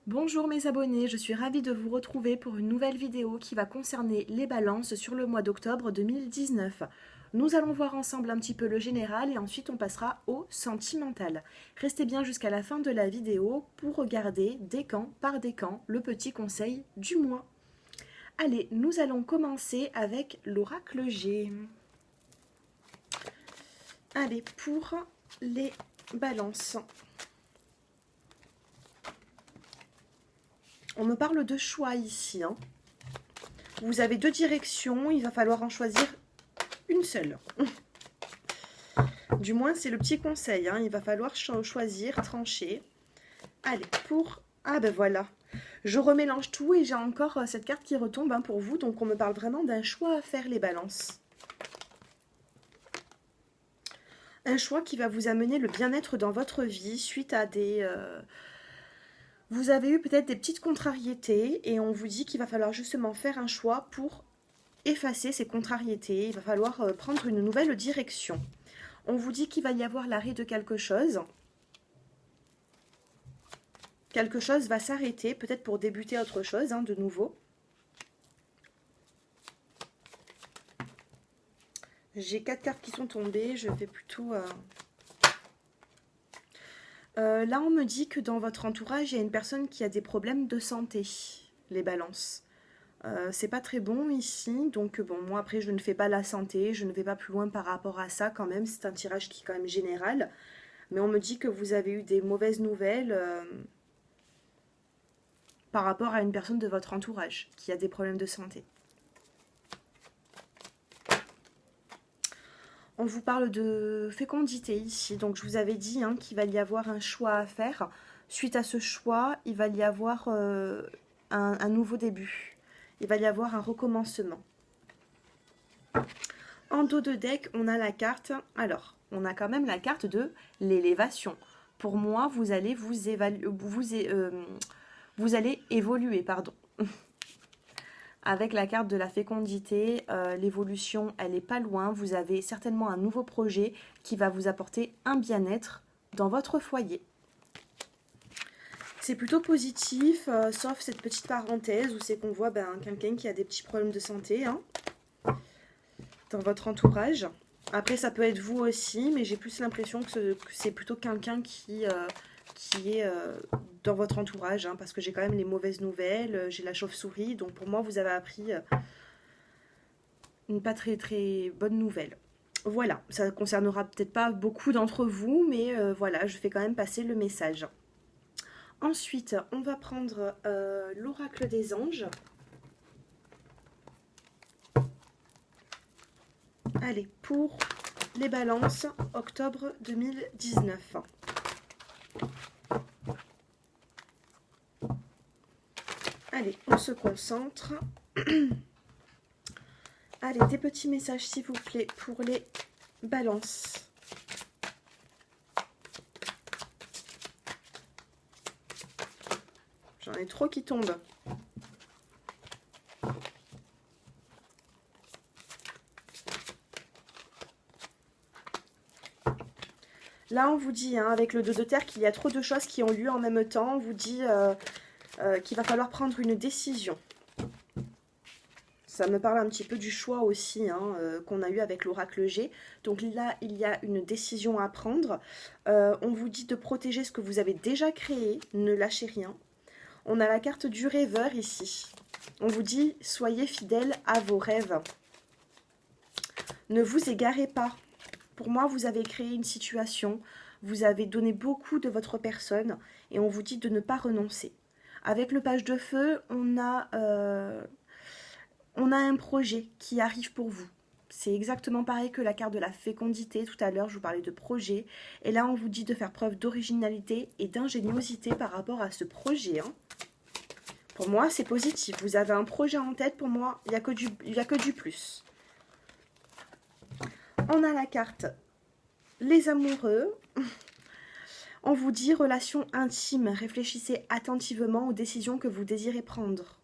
Bonjour mes abonnés, je suis ravie de vous retrouver pour une nouvelle vidéo qui va concerner les balances sur le mois d'octobre 2019. Nous allons voir ensemble un petit peu le général et ensuite on passera au sentimental. Restez bien jusqu'à la fin de la vidéo pour regarder décan par décan le petit conseil du mois. Allez, nous allons commencer avec l'oracle G. Allez, pour les balances. On me parle de choix ici, hein. Vous avez deux directions, il va falloir en choisir une seule. Du moins, c'est le petit conseil, hein. Il va falloir choisir, trancher. Allez, pour... Ah ben voilà. Je remélange tout et j'ai encore cette carte qui retombe, hein, pour vous. Donc on me parle vraiment d'un choix à faire, les balances. Un choix qui va vous amener le bien-être dans votre vie suite à des... Vous avez eu peut-être des petites contrariétés et on vous dit qu'il va falloir justement faire un choix pour effacer ces contrariétés. Il va falloir prendre une nouvelle direction. On vous dit qu'il va y avoir l'arrêt de quelque chose. Quelque chose va s'arrêter, peut-être pour débuter autre chose, hein, de nouveau. J'ai 4 cartes qui sont tombées, je vais plutôt... là, on me dit que dans votre entourage, il y a une personne qui a des problèmes de santé, les balances. C'est pas très bon ici, donc bon, moi après je ne fais pas la santé, je ne vais pas plus loin par rapport à ça quand même, c'est un tirage qui est quand même général. Mais on me dit que vous avez eu des mauvaises nouvelles par rapport à une personne de votre entourage qui a des problèmes de santé. On vous parle de fécondité ici, donc je vous avais dit, hein, qu'il va y avoir un choix à faire. Suite à ce choix, il va y avoir un nouveau début. Il va y avoir un recommencement. En dos de deck, on a la carte... Alors, on a quand même la carte de l'élévation. Pour moi, vous allez vous allez évoluer, pardon. Avec la carte de la fécondité, l'évolution, elle n'est pas loin. Vous avez certainement un nouveau projet qui va vous apporter un bien-être dans votre foyer. C'est plutôt positif, sauf cette petite parenthèse où c'est qu'on voit quelqu'un qui a des petits problèmes de santé, hein, dans votre entourage. Après, ça peut être vous aussi, mais j'ai plus l'impression que c'est plutôt quelqu'un qui est dans votre entourage, hein, parce que j'ai quand même les mauvaises nouvelles, j'ai la chauve-souris, donc pour moi, vous avez appris une pas très très bonne nouvelle. Voilà, ça ne concernera peut-être pas beaucoup d'entre vous, mais voilà, je fais quand même passer le message. Ensuite, on va prendre l'oracle des anges. Allez, pour les balances, octobre 2019. Allez, on se concentre. Allez, des petits messages s'il vous plaît pour les balances. J'en ai trop qui tombent. Là, on vous dit, hein, avec le 2 de terre, qu'il y a trop de choses qui ont lieu en même temps. On vous dit qu'il va falloir prendre une décision. Ça me parle un petit peu du choix aussi, hein, qu'on a eu avec l'oracle G. Donc là, il y a une décision à prendre. On vous dit de protéger ce que vous avez déjà créé. Ne lâchez rien. On a la carte du rêveur ici. On vous dit, soyez fidèles à vos rêves. Ne vous égarez pas. Pour moi, vous avez créé une situation, vous avez donné beaucoup de votre personne et on vous dit de ne pas renoncer. Avec le page de feu, on a un projet qui arrive pour vous. C'est exactement pareil que la carte de la fécondité. Tout à l'heure, je vous parlais de projet. Et là, on vous dit de faire preuve d'originalité et d'ingéniosité par rapport à ce projet, hein. Pour moi, c'est positif. Vous avez un projet en tête. Pour moi, il n'y a que du plus. On a la carte les amoureux. On vous dit relation intime. Réfléchissez attentivement aux décisions que vous désirez prendre.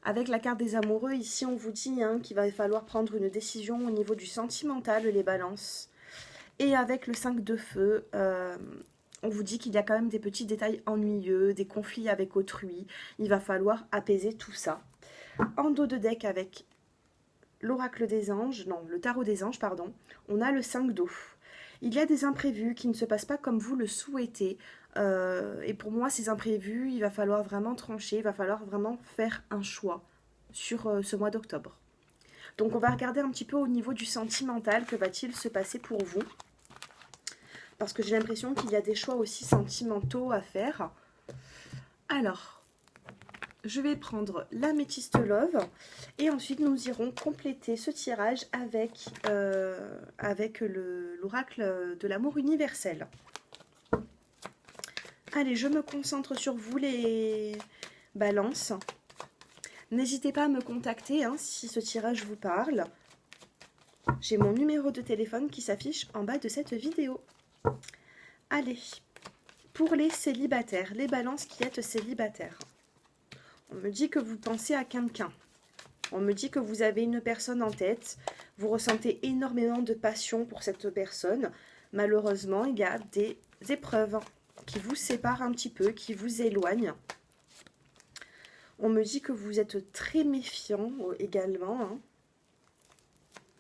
Avec la carte des amoureux, ici, on vous dit, hein, qu'il va falloir prendre une décision au niveau du sentimental, les balances. Et avec le 5 de feu, On vous dit qu'il y a quand même des petits détails ennuyeux, des conflits avec autrui. Il va falloir apaiser tout ça. En dos de deck avec l'oracle des anges, non, le tarot des anges, pardon, on a le 5 d'eau. Il y a des imprévus qui ne se passent pas comme vous le souhaitez. Et pour moi, ces imprévus, il va falloir vraiment trancher, il va falloir vraiment faire un choix sur ce mois d'octobre. Donc on va regarder un petit peu au niveau du sentimental, que va-t-il se passer pour vous? Parce que j'ai l'impression qu'il y a des choix aussi sentimentaux à faire. Alors, je vais prendre l'améthyste love et ensuite nous irons compléter ce tirage avec, l'oracle de l'amour universel. Allez, je me concentre sur vous les balances. N'hésitez pas à me contacter si ce tirage vous parle. J'ai mon numéro de téléphone qui s'affiche en bas de cette vidéo. Allez, pour les célibataires, les balances qui êtes célibataires. On me dit que vous pensez à quelqu'un. On me dit que vous avez une personne en tête. Vous ressentez énormément de passion pour cette personne. Malheureusement, il y a des épreuves qui vous séparent un petit peu, qui vous éloignent. On me dit que vous êtes très méfiant également.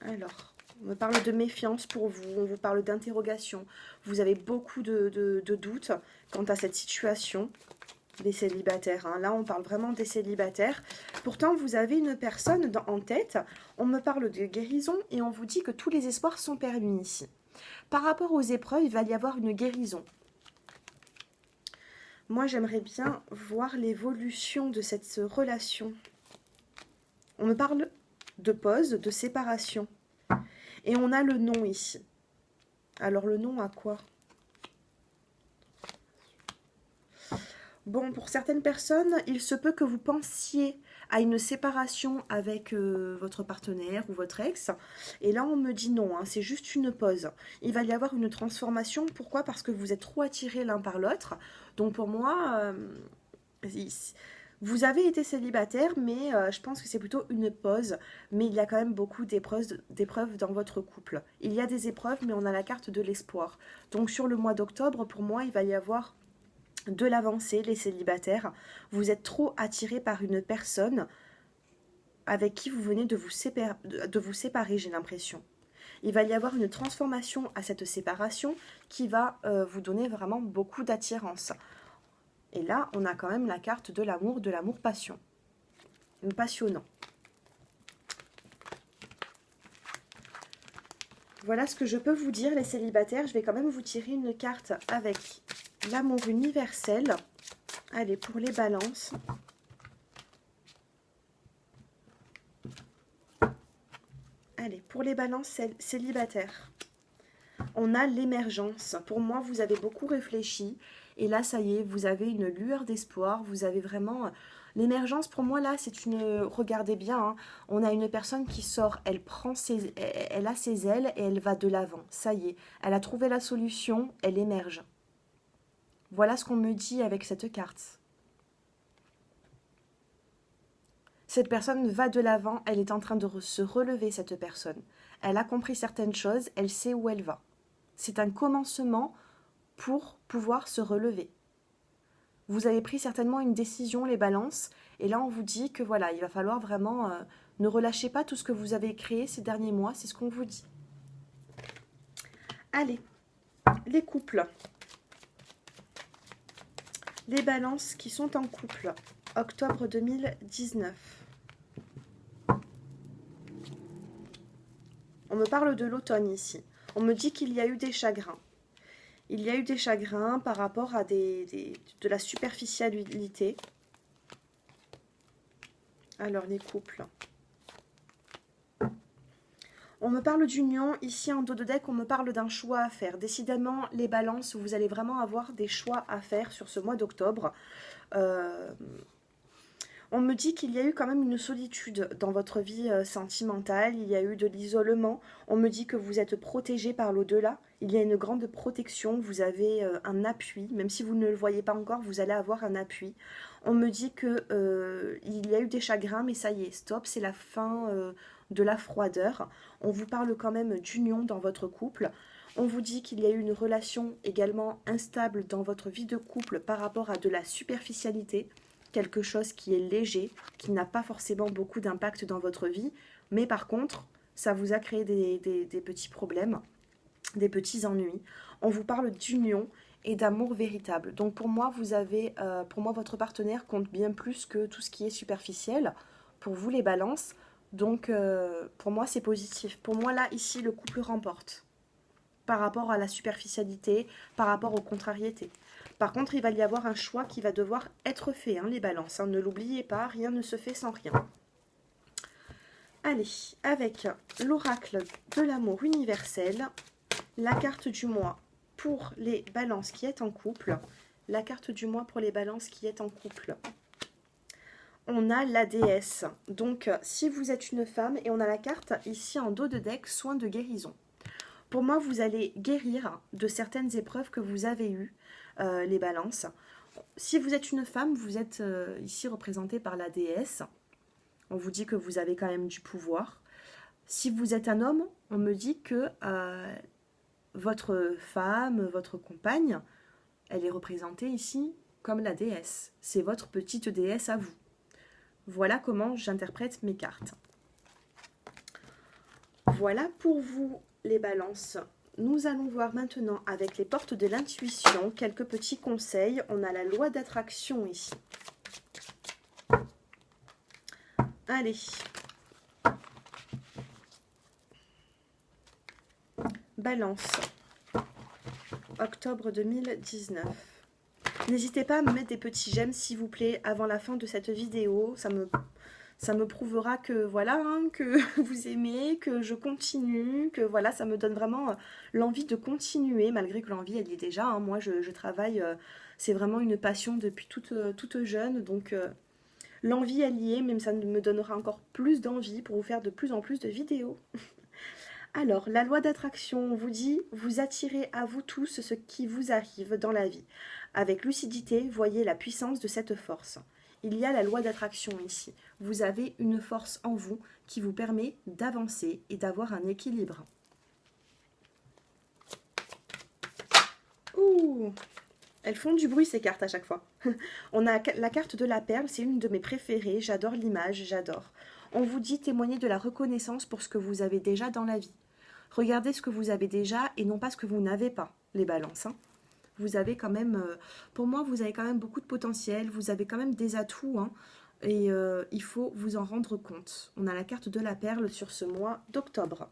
Alors, on me parle de méfiance pour vous, on vous parle d'interrogation. Vous avez beaucoup de doutes quant à cette situation des célibataires. Là, on parle vraiment des célibataires. Pourtant, vous avez une personne en tête. On me parle de guérison et on vous dit que tous les espoirs sont permis ici. Par rapport aux épreuves, il va y avoir une guérison. Moi, j'aimerais bien voir l'évolution de cette relation. On me parle de pause, de séparation. Et on a le nom ici. Alors, le nom à quoi? Bon, pour certaines personnes, il se peut que vous pensiez à une séparation avec votre partenaire ou votre ex. Et là, on me dit non, c'est juste une pause. Il va y avoir une transformation. Pourquoi? Parce que vous êtes trop attirés l'un par l'autre. Donc pour moi, vous avez été célibataire, mais je pense que c'est plutôt une pause. Mais il y a quand même beaucoup d'épreuves dans votre couple. Il y a des épreuves, mais on a la carte de l'espoir. Donc sur le mois d'octobre, pour moi, il va y avoir de l'avancée, les célibataires. Vous êtes trop attirés par une personne avec qui vous venez de vous séparer, j'ai l'impression. Il va y avoir une transformation à cette séparation qui va vous donner vraiment beaucoup d'attirance. Et là, on a quand même la carte de l'amour passion. Passionnant. Voilà ce que je peux vous dire, les célibataires. Je vais quand même vous tirer une carte avec l'amour universel. Allez, pour les balances. Allez, pour les balances célibataires. On a l'émergence. Pour moi, vous avez beaucoup réfléchi. Et là, ça y est, vous avez une lueur d'espoir. Vous avez vraiment... L'émergence, pour moi, là, c'est une... Regardez bien, on a une personne qui sort, elle a ses ailes et elle va de l'avant. Ça y est, elle a trouvé la solution, elle émerge. Voilà ce qu'on me dit avec cette carte. Cette personne va de l'avant, elle est en train de se relever, cette personne. Elle a compris certaines choses, elle sait où elle va. C'est un commencement pour pouvoir se relever. Vous avez pris certainement une décision, les balances, et là on vous dit que voilà, il va falloir vraiment ne relâchez pas tout ce que vous avez créé ces derniers mois, c'est ce qu'on vous dit. Allez, les couples. Les balances qui sont en couple, octobre 2019. On me parle de l'automne ici. On me dit qu'il y a eu des chagrins. Il y a eu des chagrins par rapport à de la superficialité. Alors, les couples. On me parle d'union. Ici, en dos de deck, on me parle d'un choix à faire. Décidément, les balances, vous allez vraiment avoir des choix à faire sur ce mois d'octobre. On me dit qu'il y a eu quand même une solitude dans votre vie sentimentale, il y a eu de l'isolement. On me dit que vous êtes protégé par l'au-delà, il y a une grande protection, vous avez un appui, même si vous ne le voyez pas encore, vous allez avoir un appui. On me dit que il y a eu des chagrins, mais ça y est, stop, c'est la fin de la froideur. On vous parle quand même d'union dans votre couple. On vous dit qu'il y a eu une relation également instable dans votre vie de couple par rapport à de la superficialité, quelque chose qui est léger, qui n'a pas forcément beaucoup d'impact dans votre vie, mais par contre, ça vous a créé des petits problèmes, des petits ennuis. On vous parle d'union et d'amour véritable. Donc pour moi, pour moi, votre partenaire compte bien plus que tout ce qui est superficiel. Pour vous, les balances. Donc pour moi, c'est positif. Pour moi, là, ici, le couple remporte par rapport à la superficialité, par rapport aux contrariétés. Par contre, il va y avoir un choix qui va devoir être fait, hein, les balances. Hein. Ne l'oubliez pas, rien ne se fait sans rien. Allez, avec l'oracle de l'amour universel, la carte du mois pour les balances qui est en couple. La carte du mois pour les balances qui est en couple. On a la déesse. Donc, si vous êtes une femme, et on a la carte ici en dos de deck, soin de guérison. Pour moi, vous allez guérir de certaines épreuves que vous avez eues, les balances. Si vous êtes une femme, vous êtes ici représentée par la déesse. On vous dit que vous avez quand même du pouvoir. Si vous êtes un homme, on me dit que votre femme, votre compagne, elle est représentée ici comme la déesse. C'est votre petite déesse à vous. Voilà comment j'interprète mes cartes. Voilà pour vous, les balances. Nous allons voir maintenant avec les portes de l'intuition quelques petits conseils. On a la loi d'attraction ici. Allez. Balance. Octobre 2019. N'hésitez pas à me mettre des petits j'aime s'il vous plaît avant la fin de cette vidéo. Ça me prouvera que voilà, hein, que vous aimez, que je continue, que voilà, ça me donne vraiment l'envie de continuer, malgré que l'envie elle y est déjà. Hein. Moi je travaille, c'est vraiment une passion depuis toute jeune, donc l'envie elle y est, même ça me donnera encore plus d'envie pour vous faire de plus en plus de vidéos. Alors, la loi d'attraction vous dit, vous attirez à vous tous ce qui vous arrive dans la vie. Avec lucidité, voyez la puissance de cette force. Il y a la loi d'attraction ici. Vous avez une force en vous qui vous permet d'avancer et d'avoir un équilibre. Ouh, elles font du bruit ces cartes à chaque fois. On a la carte de la perle, c'est une de mes préférées. J'adore l'image, j'adore. On vous dit témoigner de la reconnaissance pour ce que vous avez déjà dans la vie. Regardez ce que vous avez déjà et non pas ce que vous n'avez pas, les balances. Hein. Vous avez quand même, pour moi, vous avez quand même beaucoup de potentiel, vous avez quand même des atouts, hein, et il faut vous en rendre compte. On a la carte de la perle sur ce mois d'octobre.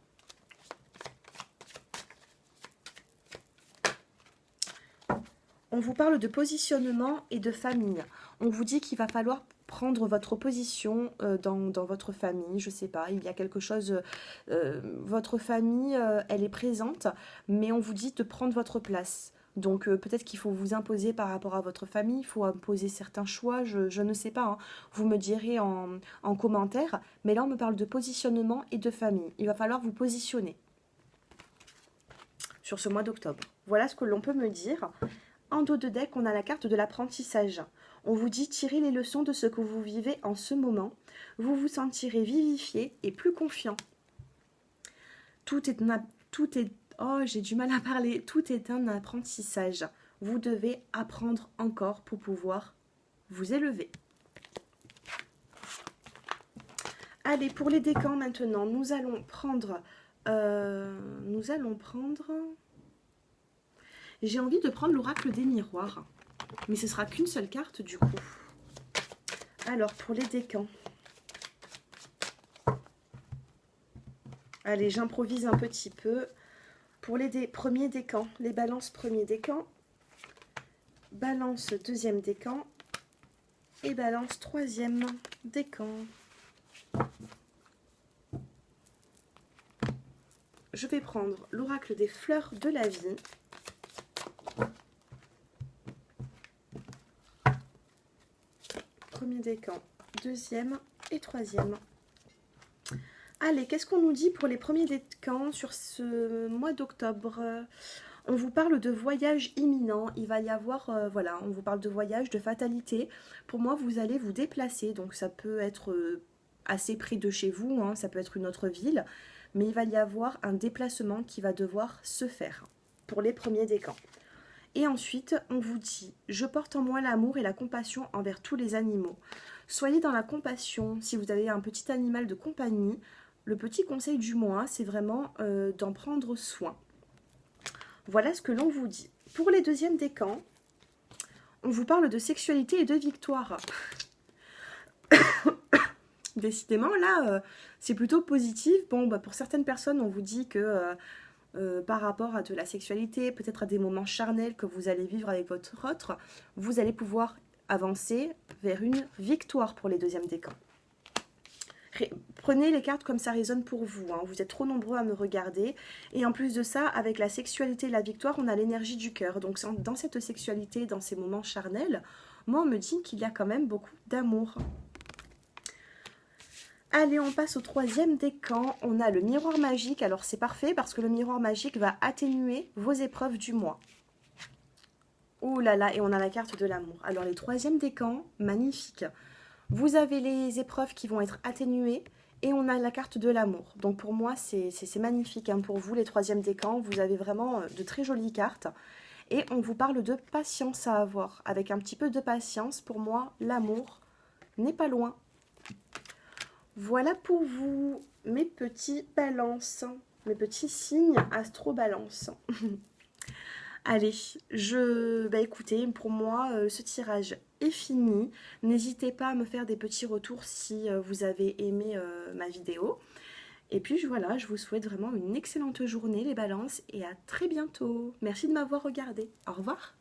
On vous parle de positionnement et de famille. On vous dit qu'il va falloir prendre votre position dans votre famille, je sais pas, il y a quelque chose, votre famille, elle est présente, mais on vous dit de prendre votre place. Donc peut-être qu'il faut vous imposer par rapport à votre famille, il faut imposer certains choix, je ne sais pas, hein. Vous me direz en commentaire, mais là on me parle de positionnement et de famille. Il va falloir vous positionner sur ce mois d'octobre. Voilà ce que l'on peut me dire. En dos de deck, on a la carte de l'apprentissage. On vous dit tirez les leçons de ce que vous vivez en ce moment. Vous vous sentirez vivifié et plus confiant. Tout est oh, j'ai du mal à parler. Tout est un apprentissage. Vous devez apprendre encore pour pouvoir vous élever. Allez, pour les décans maintenant, nous allons prendre... J'ai envie de prendre l'oracle des miroirs. Mais ce sera qu'une seule carte du coup. Alors, pour les décans. Allez, j'improvise un petit peu. Pour les premiers décans, les balances premier décan, balance deuxième décan et balance troisième décan. Je vais prendre l'oracle des fleurs de la vie. Premier décan, deuxième et troisième. Allez, qu'est-ce qu'on nous dit pour les premiers décans sur ce mois d'octobre? On vous parle de voyage imminent. Il va y avoir, voilà, on vous parle de voyage, de fatalité. Pour moi, vous allez vous déplacer. Donc, ça peut être assez près de chez vous. Hein, ça peut être une autre ville. mais il va y avoir un déplacement qui va devoir se faire pour les premiers décans. Et ensuite, on vous dit, je porte en moi l'amour et la compassion envers tous les animaux. Soyez dans la compassion. Si vous avez un petit animal de compagnie, le petit conseil du mois, c'est vraiment d'en prendre soin. Voilà ce que l'on vous dit. Pour les deuxièmes décans, on vous parle de sexualité et de victoire. Décidément, là, c'est plutôt positif. Bon, pour certaines personnes, on vous dit que par rapport à de la sexualité, peut-être à des moments charnels que vous allez vivre avec votre autre, vous allez pouvoir avancer vers une victoire pour les deuxièmes décans. Prenez les cartes comme ça résonne pour vous. Hein. Vous êtes trop nombreux à me regarder. Et en plus de ça, avec la sexualité et la victoire, on a l'énergie du cœur. Donc dans cette sexualité, dans ces moments charnels, moi, on me dit qu'il y a quand même beaucoup d'amour. Allez, on passe au troisième décan. On a le miroir magique. Alors, c'est parfait parce que le miroir magique va atténuer vos épreuves du mois. Ouh là là, et on a la carte de l'amour. Alors, les troisièmes décans, magnifique. Vous avez les épreuves qui vont être atténuées et on a la carte de l'amour. Donc, pour moi, c'est magnifique. Hein. Pour vous, les troisièmes décans, vous avez vraiment de très jolies cartes. Et on vous parle de patience à avoir. Avec un petit peu de patience, pour moi, l'amour n'est pas loin. Voilà pour vous, mes petits balances, mes petits signes astro-balance. Allez, écoutez, pour moi, ce tirage est fini. N'hésitez pas à me faire des petits retours si vous avez aimé ma vidéo. Et puis voilà, je vous souhaite vraiment une excellente journée, les balances, et à très bientôt. Merci de m'avoir regardé. Au revoir.